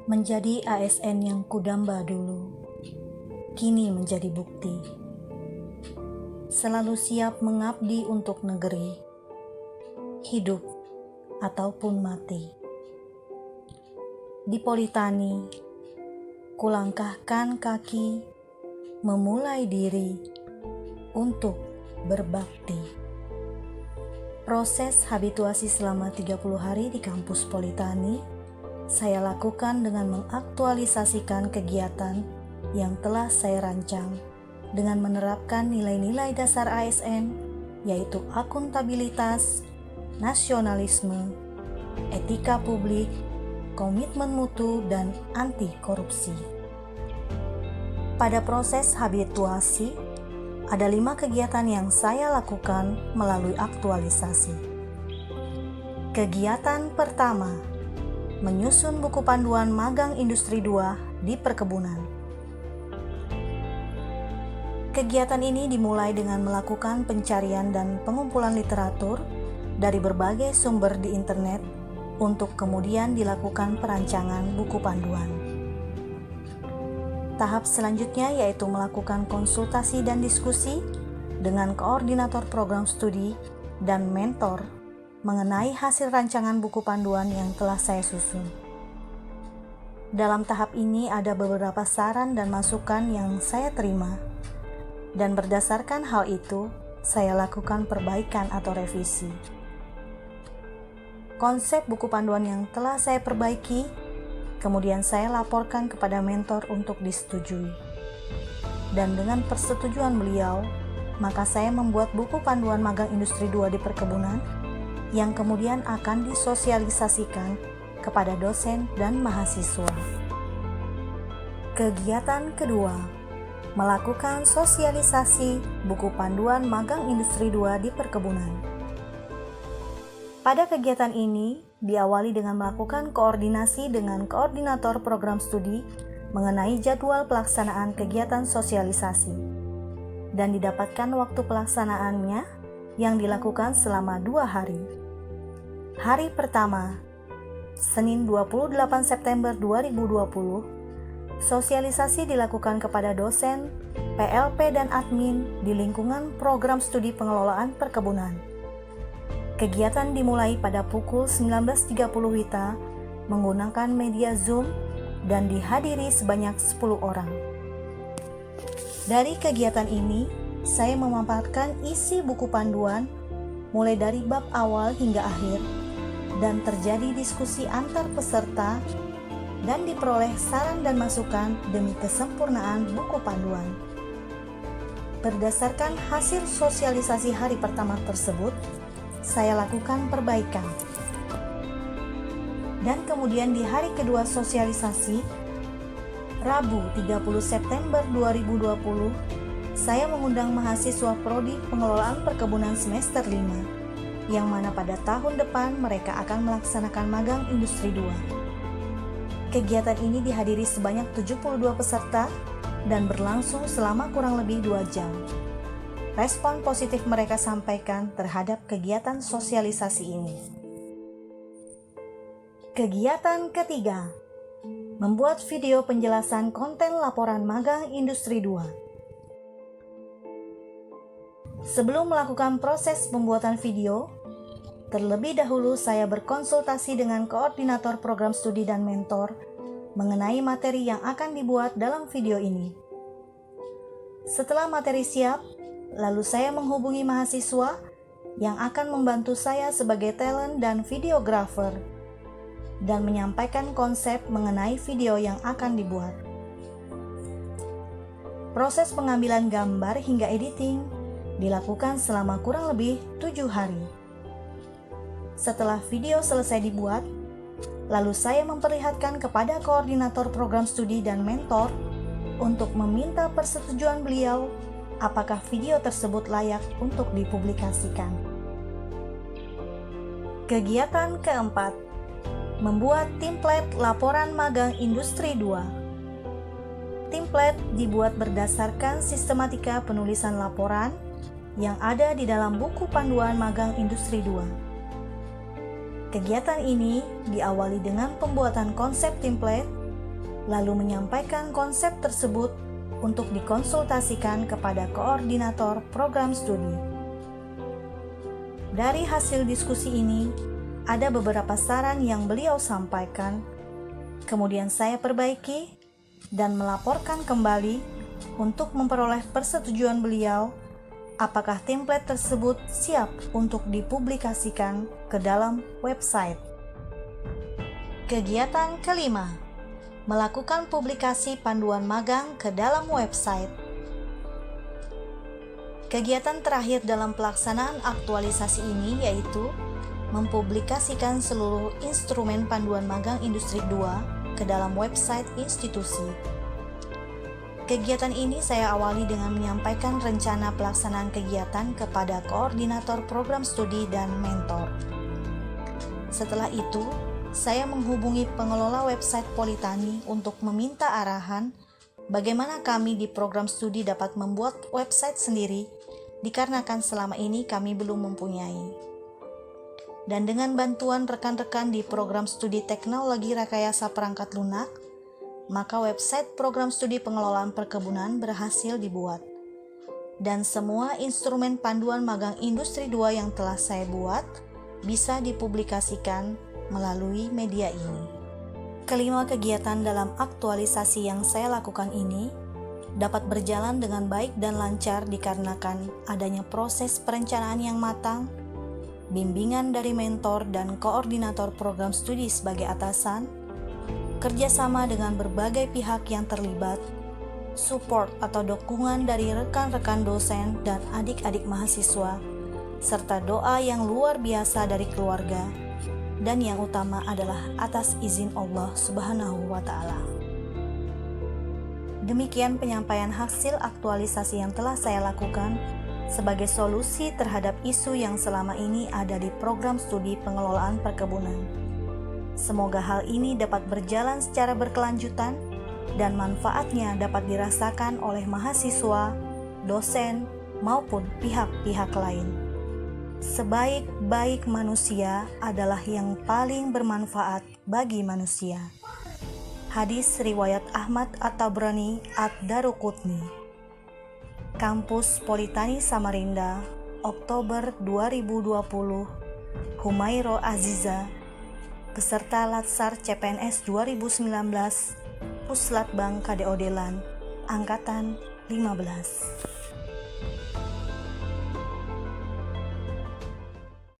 Menjadi ASN yang kudamba dulu, kini menjadi bukti. Selalu siap mengabdi untuk negeri, hidup ataupun mati. Di Politani, kulangkahkan kaki, memulai diri untuk berbakti. Proses habituasi selama 30 hari di kampus Politani saya lakukan dengan mengaktualisasikan kegiatan yang telah saya rancang dengan menerapkan nilai-nilai dasar ASN, yaitu akuntabilitas, nasionalisme, etika publik, komitmen mutu, dan anti korupsi. Pada proses habituasi, ada 5 kegiatan yang saya lakukan melalui aktualisasi. Kegiatan pertama, menyusun buku panduan magang industri 2 di perkebunan. Kegiatan ini dimulai dengan melakukan pencarian dan pengumpulan literatur dari berbagai sumber di internet untuk kemudian dilakukan perancangan buku panduan. Tahap selanjutnya yaitu melakukan konsultasi dan diskusi dengan koordinator program studi dan mentor mengenai hasil rancangan buku panduan yang telah saya susun. Dalam tahap ini ada beberapa saran dan masukan yang saya terima, dan berdasarkan hal itu, saya lakukan perbaikan atau revisi. Konsep buku panduan yang telah saya perbaiki, kemudian saya laporkan kepada mentor untuk disetujui. Dan dengan persetujuan beliau, maka saya membuat buku panduan magang industri 2 di perkebunan yang kemudian akan disosialisasikan kepada dosen dan mahasiswa. Kegiatan kedua, melakukan sosialisasi buku panduan magang industri 2 di perkebunan. Pada kegiatan ini diawali dengan melakukan koordinasi dengan koordinator program studi mengenai jadwal pelaksanaan kegiatan sosialisasi, dan didapatkan waktu pelaksanaannya yang dilakukan selama 2 hari. Hari pertama, Senin 28 September 2020, sosialisasi dilakukan kepada dosen, PLP dan admin di lingkungan program studi pengelolaan perkebunan. Kegiatan dimulai pada pukul 19.30 WITA menggunakan media Zoom dan dihadiri sebanyak 10 orang. Dari kegiatan ini, saya memaparkan isi buku panduan mulai dari bab awal hingga akhir, dan terjadi diskusi antar peserta dan diperoleh saran dan masukan demi kesempurnaan buku panduan. Berdasarkan hasil sosialisasi hari pertama tersebut, saya lakukan perbaikan. Dan kemudian di hari kedua sosialisasi, Rabu 30 September 2020, saya mengundang mahasiswa Prodi Pengelolaan Perkebunan semester 5, yang mana pada tahun depan mereka akan melaksanakan magang industri 2. Kegiatan ini dihadiri sebanyak 72 peserta dan berlangsung selama kurang lebih 2 jam. Respon positif mereka sampaikan terhadap kegiatan sosialisasi ini. Kegiatan ketiga, membuat video penjelasan konten laporan magang industri 2. Sebelum melakukan proses pembuatan video, terlebih dahulu saya berkonsultasi dengan koordinator program studi dan mentor mengenai materi yang akan dibuat dalam video ini. Setelah materi siap, lalu saya menghubungi mahasiswa yang akan membantu saya sebagai talent dan videographer dan menyampaikan konsep mengenai video yang akan dibuat. Proses pengambilan gambar hingga editing dilakukan selama kurang lebih 7 hari. Setelah video selesai dibuat, lalu saya memperlihatkan kepada koordinator program studi dan mentor untuk meminta persetujuan beliau apakah video tersebut layak untuk dipublikasikan. Kegiatan keempat, membuat template laporan magang industri 2. Template dibuat berdasarkan sistematika penulisan laporan yang ada di dalam buku panduan magang industri 2. Kegiatan ini diawali dengan pembuatan konsep template, lalu menyampaikan konsep tersebut untuk dikonsultasikan kepada koordinator program studi. Dari hasil diskusi ini, ada beberapa saran yang beliau sampaikan, kemudian saya perbaiki dan melaporkan kembali untuk memperoleh persetujuan beliau apakah template tersebut siap untuk dipublikasikan ke dalam website. Kegiatan kelima, melakukan publikasi panduan magang ke dalam website. Kegiatan terakhir dalam pelaksanaan aktualisasi ini yaitu mempublikasikan seluruh instrumen panduan magang Industri 2 ke dalam website institusi. Kegiatan ini saya awali dengan menyampaikan rencana pelaksanaan kegiatan kepada koordinator program studi dan mentor. Setelah itu, saya menghubungi pengelola website Politani untuk meminta arahan bagaimana kami di program studi dapat membuat website sendiri dikarenakan selama ini kami belum mempunyai. Dan dengan bantuan rekan-rekan di program studi teknologi rekayasa perangkat lunak, maka website program studi pengelolaan perkebunan berhasil dibuat. Dan semua instrumen panduan magang Industri 2 yang telah saya buat bisa dipublikasikan melalui media ini. Kelima kegiatan dalam aktualisasi yang saya lakukan ini dapat berjalan dengan baik dan lancar dikarenakan adanya proses perencanaan yang matang, bimbingan dari mentor dan koordinator program studi sebagai atasan, kerjasama dengan berbagai pihak yang terlibat, support atau dukungan dari rekan-rekan dosen dan adik-adik mahasiswa, serta doa yang luar biasa dari keluarga, dan yang utama adalah atas izin Allah Subhanahu wa Ta'ala. Demikian penyampaian hasil aktualisasi yang telah saya lakukan sebagai solusi terhadap isu yang selama ini ada di program studi pengelolaan perkebunan. Semoga hal ini dapat berjalan secara berkelanjutan dan manfaatnya dapat dirasakan oleh mahasiswa, dosen, maupun pihak-pihak lain. Sebaik-baik manusia adalah yang paling bermanfaat bagi manusia. Hadis riwayat Ahmad At-Tabrani Ad-Daruqutni. Kampus Politani Samarinda, Oktober 2020. Humairo Aziza, peserta Latsar CPNS 2019, Puslatbang KDO Delan, Angkatan 15.